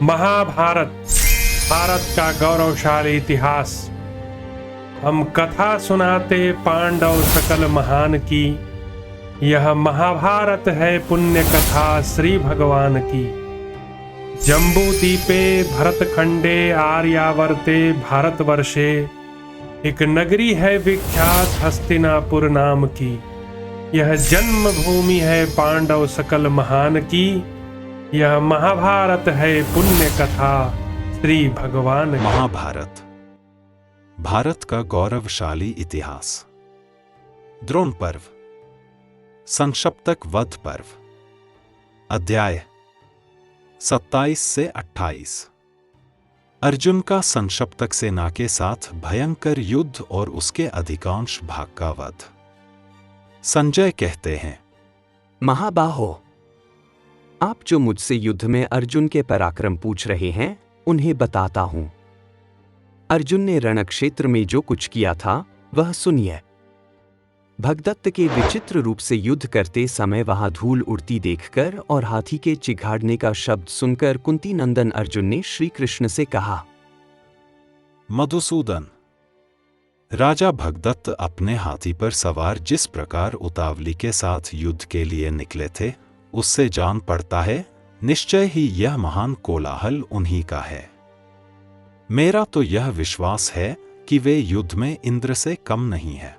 महाभारत भारत का गौरवशाली इतिहास। हम कथा सुनाते पांडव सकल महान की। यह महाभारत है पुण्य कथा श्री भगवान की। जम्बू दीपे भरतखंडे आर्यावर्ते भारतवर्षे एक नगरी है विख्यात हस्तिनापुर नाम की। यह जन्मभूमि है पांडव सकल महान की। यह महाभारत है पुण्य कथा श्री भगवान की। महाभारत भारत का गौरवशाली इतिहास। द्रोण पर्व, संक्षिप्तक वध पर्व। अध्याय 27 से 28। अर्जुन का संक्षिप्तक सेना के साथ भयंकर युद्ध और उसके अधिकांश भाग का वध। संजय कहते हैं, महाबाहो, आप जो मुझसे युद्ध में अर्जुन के पराक्रम पूछ रहे हैं, उन्हें बताता हूं। अर्जुन ने रणक्षेत्र में जो कुछ किया था वह सुनिए। भगदत्त के विचित्र रूप से युद्ध करते समय वहां धूल उड़ती देखकर और हाथी के चिघाड़ने का शब्द सुनकर कुंती नंदन अर्जुन ने श्री कृष्ण से कहा, मधुसूदन, राजा भगदत्त अपने हाथी पर सवार जिस प्रकार उतावली के साथ युद्ध के लिए निकले थे, उससे जान पड़ता है निश्चय ही यह महान कोलाहल उन्हीं का है। मेरा तो यह विश्वास है कि वे युद्ध में इंद्र से कम नहीं है।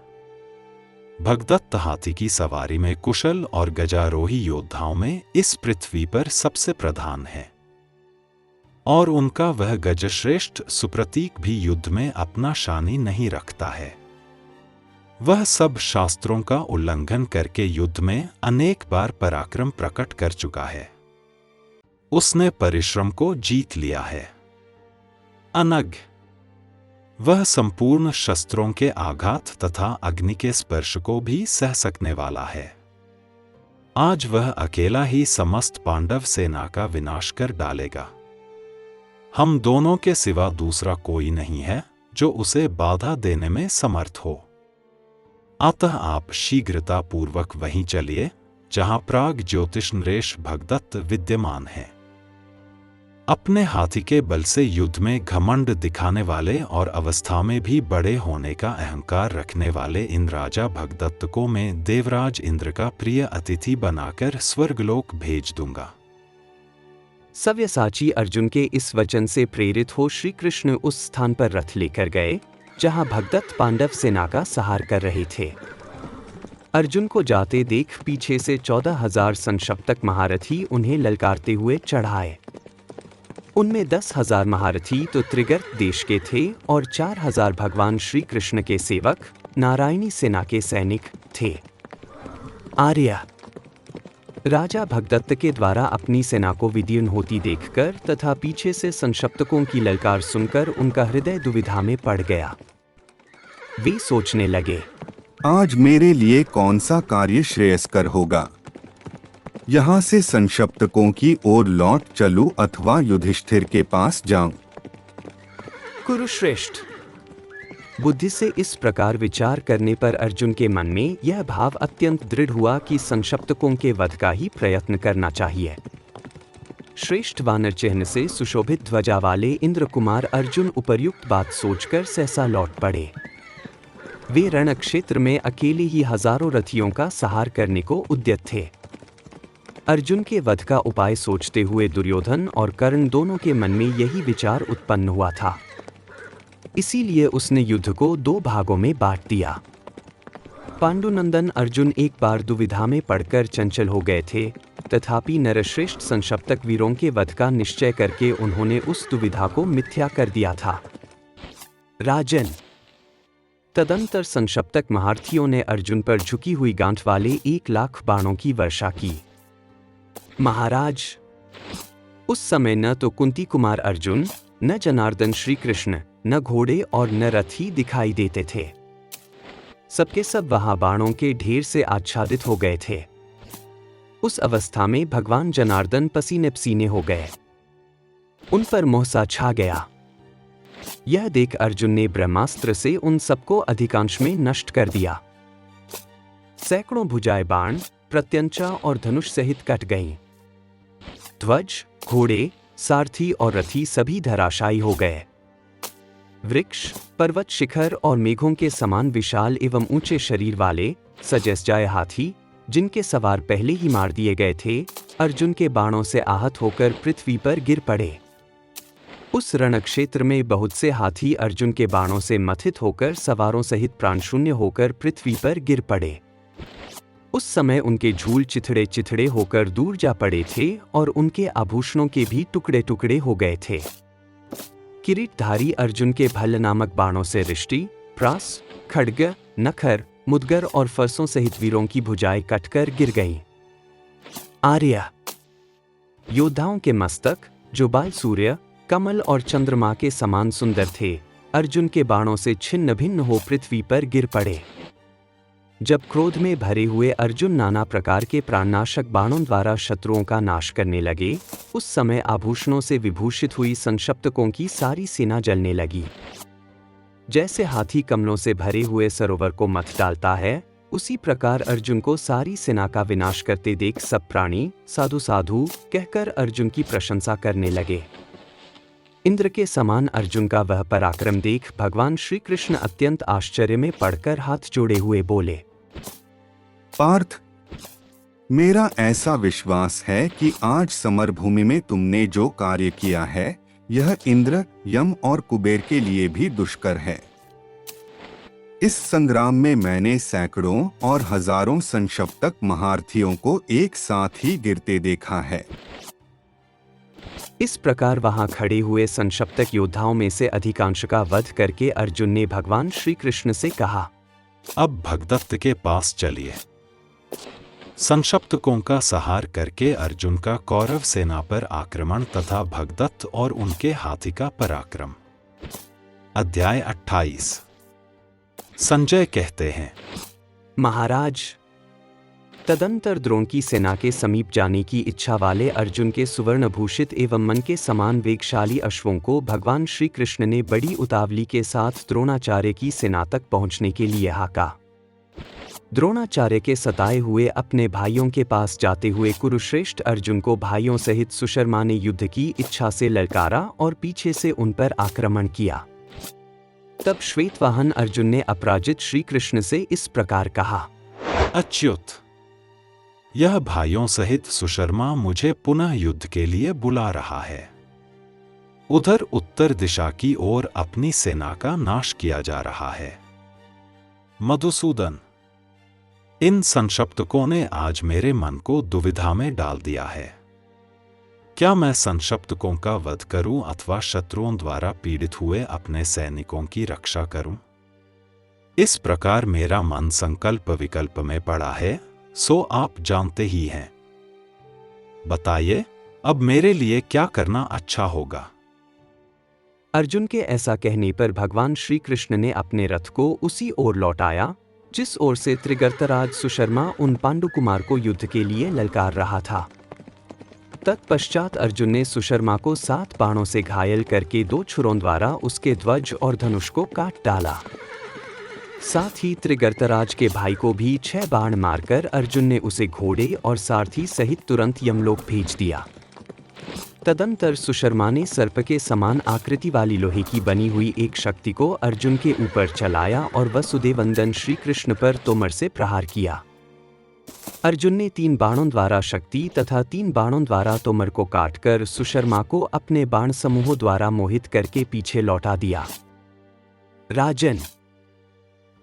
भगदत्त हाथी की सवारी में कुशल और गजारोही योद्धाओं में इस पृथ्वी पर सबसे प्रधान है, और उनका वह गजश्रेष्ठ सुप्रतीक भी युद्ध में अपना शानी नहीं रखता है। वह सब शास्त्रों का उल्लंघन करके युद्ध में अनेक बार पराक्रम प्रकट कर चुका है। उसने परिश्रम को जीत लिया है। अनग, वह संपूर्ण शस्त्रों के आघात तथा अग्नि के स्पर्श को भी सह सकने वाला है। आज वह अकेला ही समस्त पांडव सेना का विनाश कर डालेगा। हम दोनों के सिवा दूसरा कोई नहीं है जो उसे बाधा देने में समर्थ हो। अतः आप शीघ्रता पूर्वक वहीं चलिए जहां प्राग ज्योतिष नरेश भगदत्त विद्यमान है। अपने हाथी के बल से युद्ध में घमंड दिखाने वाले और अवस्था में भी बड़े होने का अहंकार रखने वाले इन राजा भगदत्त को मैं देवराज इंद्र का प्रिय अतिथि बनाकर स्वर्गलोक भेज दूंगा। सव्यसाची अर्जुन के इस वचन से प्रेरित हो श्री कृष्ण उस स्थान पर रथ लेकर गए जहां भगदत्त पांडव सेना का सहार कर रहे थे। अर्जुन को जाते देख पीछे से 14,000 संक्षिप्तक महारथी उन्हें ललकारते हुए चढ़ाए। उनमें 10,000 महारथी तो त्रिगर्त देश के थे और 4,000 भगवान श्री कृष्ण के सेवक नारायणी सेना के सैनिक थे। आर्या, राजा भगदत्त के द्वारा अपनी सेना को विदीर्ण होती देखकर तथा पीछे से संक्षिप्तकों की ललकार सुनकर उनका हृदय दुविधा में पड़ गया। वे सोचने लगे, आज मेरे लिए कौन सा कार्य श्रेयस्कर होगा, यहाँ से संक्षिप्तकों की ओर लौट चलूं अथवा युधिष्ठिर के पास जाऊं। कुरुश्रेष्ठ, बुद्धि से इस प्रकार विचार करने पर अर्जुन के मन में यह भाव अत्यंत दृढ़ हुआ कि संक्षिप्तकों के वध का ही प्रयत्न करना चाहिए। श्रेष्ठ वानर चिह्न से सुशोभित ध्वजा वाले इंद्र कुमार अर्जुन उपर्युक्त बात सोचकर सहसा लौट पड़े। वे रणक्षेत्र में अकेले ही हजारों रथियों का सहार करने को उद्यत थे। अर्जुन के वध का उपाय सोचते हुए दुर्योधन और कर्ण दोनों के मन में यही विचार उत्पन्न हुआ था। इसीलिए उसने युद्ध को 2 भागों में बांट दिया। पांडुनंदन अर्जुन एक बार दुविधा में पड़कर चंचल हो गए थे, तथापि नरश्रेष्ठ संक्षिप्तक वीरों के वध का निश्चय करके उन्होंने उस दुविधा को मिथ्या कर दिया था। राजन, तदंतर संक्षिप्तक महारथियों ने अर्जुन पर झुकी हुई गांठ वाले 1,00,000 बाणों की वर्षा की। महाराज, उस समय न तो कुंती कुमार अर्जुन, न जनार्दन श्री कृष्ण, न घोड़े और न रथी दिखाई देते थे। सबके सब वहां बाणों के ढेर से आच्छादित हो गए थे। उस अवस्था में भगवान जनार्दन पसीने पसीने हो गए। उन पर मोह सा छा गया। यह देख अर्जुन ने ब्रह्मास्त्र से उन सबको अधिकांश में नष्ट कर दिया। सैकड़ों भुजाएं बाण, प्रत्यंचा और धनुष सहित कट गईं। ध्वज, घोड़े, सारथी और रथी सभी धराशायी हो गए। वृक्ष, पर्वत शिखर और मेघों के समान विशाल एवं ऊंचे शरीर वाले सजस्जाए हाथी, जिनके सवार पहले ही मार दिए गए थे, अर्जुन के बाणों से आहत होकर पृथ्वी पर गिर पड़े। उस रणक्षेत्र में बहुत से हाथी अर्जुन के बाणों से मथित होकर सवारों सहित प्राणशून्य होकर पृथ्वी पर गिर पड़े। उस समय उनके झूल चिथड़े चिथड़े होकर दूर जा पड़े थे और उनके आभूषणों के भी टुकड़े टुकड़े हो गए थे। किरीटधारी अर्जुन के भल्ल नामक बाणों से रिष्टि, प्रास, खड्ग, नखर, मुदगर और फरसों सहित वीरों की भुजाएं कटकर गिर गईं। आर्य योद्धाओं के मस्तक, जो बाल सूर्य, कमल और चंद्रमा के समान सुंदर थे, अर्जुन के बाणों से छिन्न भिन्न हो पृथ्वी पर गिर पड़े। जब क्रोध में भरे हुए अर्जुन नाना प्रकार के प्राणनाशक बाणों द्वारा शत्रुओं का नाश करने लगे, उस समय आभूषणों से विभूषित हुई संक्षप्तकों की सारी सेना जलने लगी। जैसे हाथी कमलों से भरे हुए सरोवर को मथ डालता है, उसी प्रकार अर्जुन को सारी सेना का विनाश करते देख सब प्राणी साधु साधु कहकर अर्जुन की प्रशंसा करने लगे। इंद्र के समान अर्जुन का वह पराक्रम देख भगवान श्री कृष्ण अत्यंत आश्चर्य में पड़कर हाथ जोड़े हुए बोले, पार्थ, मेरा ऐसा विश्वास है कि आज समरभूमि में तुमने जो कार्य किया है, यह इंद्र, यम और कुबेर के लिए भी दुष्कर है। इस संग्राम में मैंने सैकड़ों और हजारों संक्षप्तक महारथियों को एक साथ ही गिरते देखा है। इस प्रकार वहां खड़े हुए संक्षप्तक योद्धाओं में से अधिकांश का वध करके अर्जुन ने भगवान श्री कृष्ण से कहा, अब भगदत्त के पास चलिए। संक्षप्तकों का संहार करके अर्जुन का कौरव सेना पर आक्रमण तथा भगदत्त और उनके हाथी का पराक्रम। अध्याय 28। संजय कहते हैं, महाराज, तदंतर द्रोण की सेना के समीप जाने की इच्छा वाले अर्जुन के सुवर्णभूषित एवं मन के समान वेगशाली अश्वों को भगवान श्री कृष्ण ने बड़ी उतावली के साथ द्रोणाचार्य की सेना तक पहुंचने के लिए हाका। द्रोणाचार्य के सताए हुए अपने भाइयों के पास जाते हुए कुरुश्रेष्ठ अर्जुन को भाइयों सहित सुशर्मा ने युद्ध की इच्छा से ललकारा और पीछे से उन पर आक्रमण किया। तब श्वेतवाहन अर्जुन ने अपराजित श्री कृष्ण से इस प्रकार कहा, अच्युत, यह भाइयों सहित सुशर्मा मुझे पुनः युद्ध के लिए बुला रहा है। उधर उत्तर दिशा की ओर अपनी सेना का नाश किया जा रहा है। मधुसूदन, इन संक्षप्तकों ने आज मेरे मन को दुविधा में डाल दिया है। क्या मैं संक्षप्तकों का वध करूं अथवा शत्रुओं द्वारा पीड़ित हुए अपने सैनिकों की रक्षा करूं? इस प्रकार मेरा मन संकल्प विकल्प में पड़ा है, सो आप जानते ही हैं। बताइए, अब मेरे लिए क्या करना अच्छा होगा? अर्जुन के ऐसा कहने पर भगवान श्री कृष्ण ने अपने रथ को उसी ओर लौटाया जिस ओर से त्रिगर्तराज सुशर्मा उन पांडुकुमार को युद्ध के लिए ललकार रहा था। तत्पश्चात अर्जुन ने सुशर्मा को 7 बाणों से घायल करके 2 छुरों द्वारा उसके ध्वज और धनुष को काट डाला। साथ ही त्रिगर्तराज के भाई को भी 6 बाण मारकर अर्जुन ने उसे घोड़े और सारथी सहित तुरंत यमलोक भेज दिया। तदंतर सुशर्मा ने सर्प के समान आकृति वाली लोहे की बनी हुई एक शक्ति को अर्जुन के ऊपर चलाया और वसुदेवनंदन श्री कृष्ण पर तोमर से प्रहार किया। अर्जुन ने 3 बाणों द्वारा शक्ति तथा 3 बाणों द्वारा तोमर को काटकर सुशर्मा को अपने बाण समूहों द्वारा मोहित करके पीछे लौटा दिया। राजन,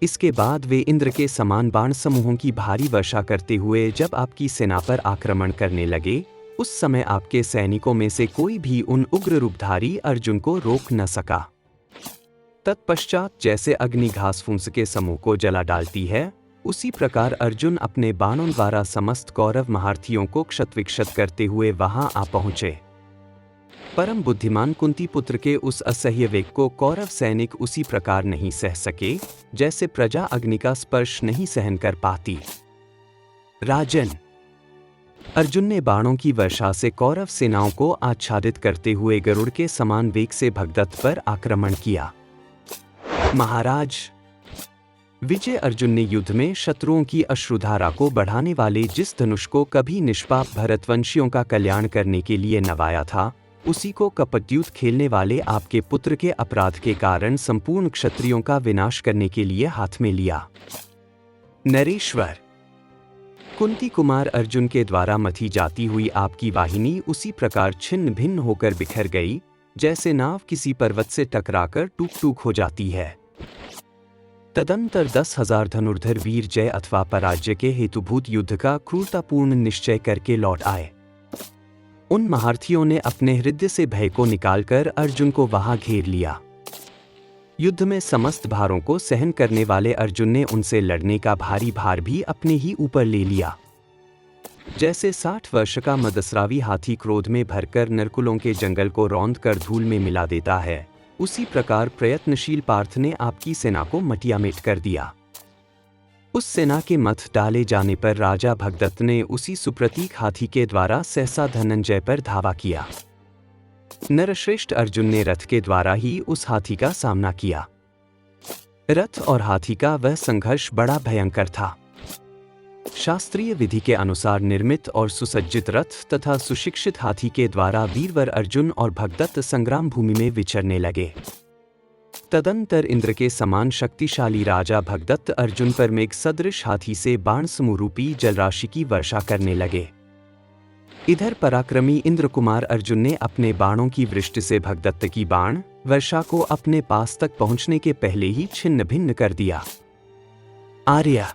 इसके बाद वे इंद्र के समान बाण समूहों की भारी वर्षा करते हुए जब आपकी सेना पर आक्रमण करने लगे, उस समय आपके सैनिकों में से कोई भी उन उग्र रूपधारी अर्जुन को रोक न सका। तत्पश्चात जैसे अग्नि घास फूस के समूह को जला डालती है, उसी प्रकार अर्जुन अपने बाणों द्वारा समस्त कौरव महारथियों को क्षतविक्षत करते हुए वहां आ पहुंचे। परम बुद्धिमान कुंती पुत्र के उस असह्य वेग को कौरव सैनिक उसी प्रकार नहीं सह सके जैसे प्रजा अग्नि का स्पर्श नहीं सहन कर पाती। राजन, अर्जुन ने बाणों की वर्षा से कौरव सेनाओं को आच्छादित करते हुए गरुड़ के समान वेग से भगदत्त पर आक्रमण किया। महाराज, विजय अर्जुन ने युद्ध में शत्रुओं की अश्रुधारा को बढ़ाने वाले जिस धनुष को कभी निष्पाप भरतवंशियों का कल्याण करने के लिए नवाया था, उसी को कपटयुद्ध खेलने वाले आपके पुत्र के अपराध के कारण संपूर्ण क्षत्रियों का विनाश करने के लिए हाथ में लिया। नरेश्वर, कुंती कुमार अर्जुन के द्वारा मथी जाती हुई आपकी वाहिनी उसी प्रकार छिन्न भिन्न होकर बिखर गई जैसे नाव किसी पर्वत से टकराकर टूक टूक हो जाती है। तदंतर 10,000 धनुर्धर वीर जय अथवा पराजय के हेतुभूत युद्ध का क्रूरतापूर्ण निश्चय करके लौट आए। उन महारथियों ने अपने हृदय से भय को निकालकर अर्जुन को वहां घेर लिया। युद्ध में समस्त भारों को सहन करने वाले अर्जुन ने उनसे लड़ने का भारी भार भी अपने ही ऊपर ले लिया। जैसे 60 वर्ष का मदस्रावी हाथी क्रोध में भरकर नरकुलों के जंगल को रौंद कर धूल में मिला देता है, उसी प्रकार प्रयत्नशील पार्थ ने आपकी सेना को मटियामेट कर दिया। उस सेना के मथ डाले जाने पर राजा भगदत्त ने उसी सुप्रतीक हाथी के द्वारा सहसा धनंजय पर धावा किया। नरश्रेष्ठ अर्जुन ने रथ के द्वारा ही उस हाथी का सामना किया। रथ और हाथी का वह संघर्ष बड़ा भयंकर था। शास्त्रीय विधि के अनुसार निर्मित और सुसज्जित रथ तथा सुशिक्षित हाथी के द्वारा वीरवर अर्जुन और भगदत्त संग्राम भूमि में विचरने लगे। तदंतर इंद्र के समान शक्तिशाली राजा भगदत्त अर्जुन पर मेघ सदृश हाथी से बाण समूरूपी जलराशि की वर्षा करने लगे। इधर पराक्रमी इंद्र कुमार अर्जुन ने अपने बाणों की वृष्टि से भगदत्त की बाण वर्षा को अपने पास तक पहुंचने के पहले ही छिन्न भिन्न कर दिया। आर्य,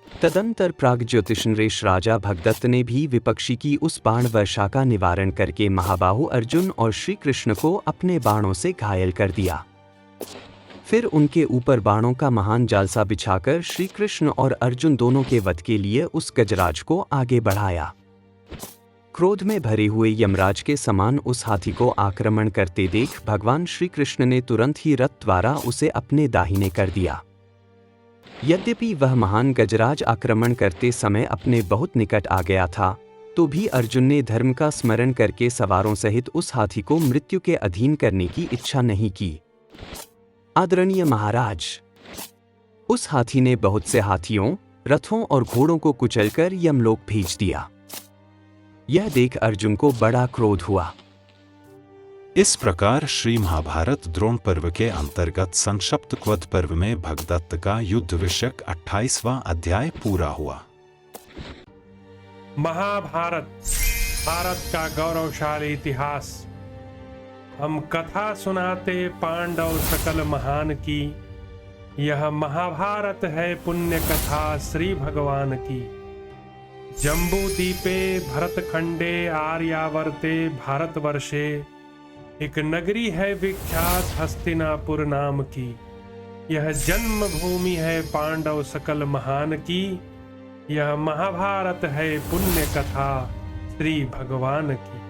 तदंतर प्राग ज्योतिष नरेश राजा भगदत्त ने भी विपक्षी की उस बाण वर्षा का निवारण करके महाबाहु अर्जुन और श्री कृष्ण को अपने बाणों से घायल कर दिया। फिर उनके ऊपर बाणों का महान जालसा बिछाकर श्री कृष्ण और अर्जुन दोनों के वध के लिए उस गजराज को आगे बढ़ाया। क्रोध में भरे हुए यमराज के समान उस हाथी को आक्रमण करते देख भगवान श्री कृष्ण ने तुरंत ही रथ द्वारा उसे अपने दाहिने कर दिया। यद्यपि वह महान गजराज आक्रमण करते समय अपने बहुत निकट आ गया था, तो भी अर्जुन ने धर्म का स्मरण करके सवारों सहित उस हाथी को मृत्यु के अधीन करने की इच्छा नहीं की। आदरणीय महाराज, उस हाथी ने बहुत से हाथियों, रथों और घोड़ों को कुचलकर यमलोक भेज दिया। यह देख अर्जुन को बड़ा क्रोध हुआ। इस प्रकार श्री महाभारत द्रोण पर्व के अंतर्गत संक्षिप्त पर्व में भगदत्त का युद्ध विषयक 28वां अध्याय पूरा हुआ। महाभारत, भारत का गौरवशाली इतिहास। हम कथा सुनाते पांडव सकल महान की, यह महाभारत है पुण्य कथा श्री भगवान की। जम्बूदीपे भरतखंडे आर्यावर्ते भारतवर्षे, एक नगरी है विख्यात हस्तिनापुर नाम की। यह जन्म भूमि है पांडव सकल महान की, यह महाभारत है पुण्य कथा श्री भगवान की।